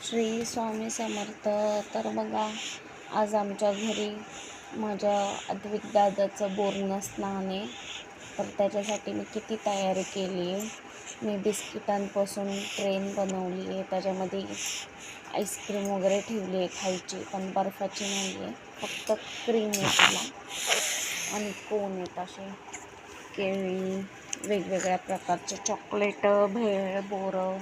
श्री स्वामी समर्थ. तर बघा, आज आमच्या घरी माझ्या अद्विक दादाचं बोरनं स्नान आहे. तर त्याच्यासाठी मी किती तयारी केली आहे. मी बिस्किटांपासून ट्रेन बनवली आहे, त्याच्यामध्ये आईस्क्रीम वगैरे ठेवली आहे खायची, पण बर्फाची नाही आहे, फक्त क्रीम आहे त्याला. आणि कोण आहेत असे केळी, वेगवेगळ्या प्रकारचे चॉकलेट, भेळ, बोरं,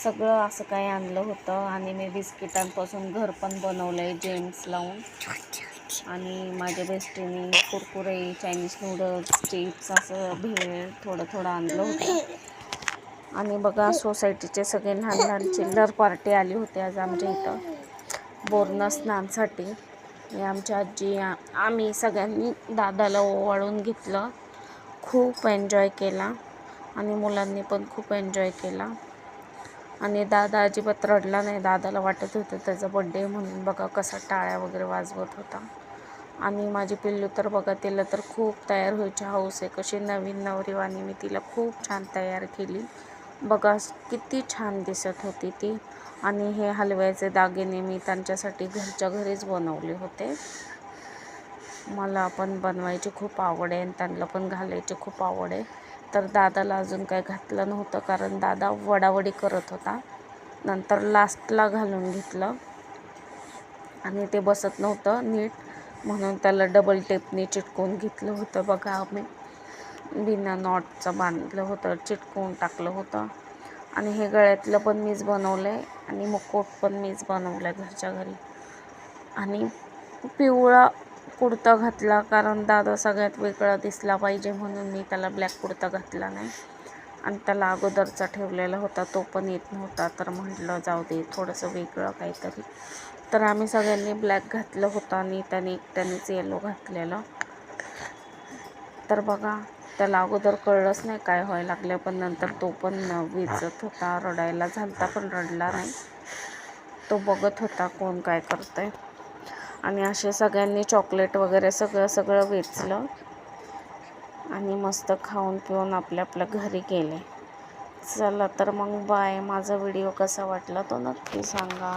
सगळं असं काही आणलं होतं. आणि मी बिस्किटांपासून घर पण बनवलं आहे जेम्स लावून. आणि माझ्या बेस्टीने कुरकुरे, चायनीज नूडल्स, चिप्स, असं भेळ थोडं थोडं आणलं होतं. आणि बघा, सोसायटीचे सगळे लहान लहान चिल्लर पार्टी आली होती आज आमच्या इथं बोरनं स्नानसाठी. आणि आमच्या आजी, आम्ही सगळ्यांनी दादाला ओवाळून घेतलं, खूप एन्जॉय केला. आणि मुलांनी पण खूप एन्जॉय केला. आणि दादा अजिबात रडला नाही. दादाला वाटत होतं त्याचा बड्डे म्हणून. बघा कसा टाळ्या वगैरे वाजवत होता. आणि माझी पिल्लू तर बघा, तिला तर खूप तयार व्हायची हौस आहे. कशी नवीन नवरीवाणी मी तिला खूप छान तयार केली. बघा किती छान दिसत होती ती. आणि हे हलव्याचे दागिने मी त्यांच्यासाठी घरच्या घरीच बनवले होते. मला पण बनवायची खूप आवड आहे आणि त्यांना पण घालायची खूप आवड आहे. तर दादाला अजून काही घातलं नव्हतं, कारण दादा वडावडी करत होता. नंतर लास्टला घालून घेतलं आणि ते बसत नव्हतं नीट, म्हणून त्याला डबल टेपने चिटकवून घेतलं होतं. बघा, आम्ही बिना नॉटचं बांधलं होतं, चिटकवून टाकलं होतं. आणि हे गळ्यातलं पण मीच बनवलं आहे आणि मुकुट पण मीच बनवलं आहे घरच्या घरी. आणि पिवळा कुर्ता घातला, कारण दादा सगळ्यात वेगळा दिसला पाहिजे म्हणून मी त्याला ब्लॅक कुर्ता घातला नाही. आणि त्याला अगोदरचा ठेवलेला होता, तो पण येत नव्हता, तर म्हटलं जाऊ दे, थोडंसं वेगळं काहीतरी. तर आम्ही सगळ्यांनी ब्लॅक घातलं होतं आणि त्याने एकट्यानेच येलो घातलेलं. तर बघा, त्याला अगोदर कळलंच नाही काय व्हायला लागलं, पण नंतर तो पण विचत होता, रडायला झालता, पण रडला नाही. तो बघत होता कोण काय करतंय. आणि असे सगळ्यांनी चॉकलेट वगैरे सगळं वेचलं आणि मस्त खाऊन पिऊन आपल्या घरी गेले. चला तर मग बाय. माझा व्हिडिओ कसा वाटला तो नक्की सांगा.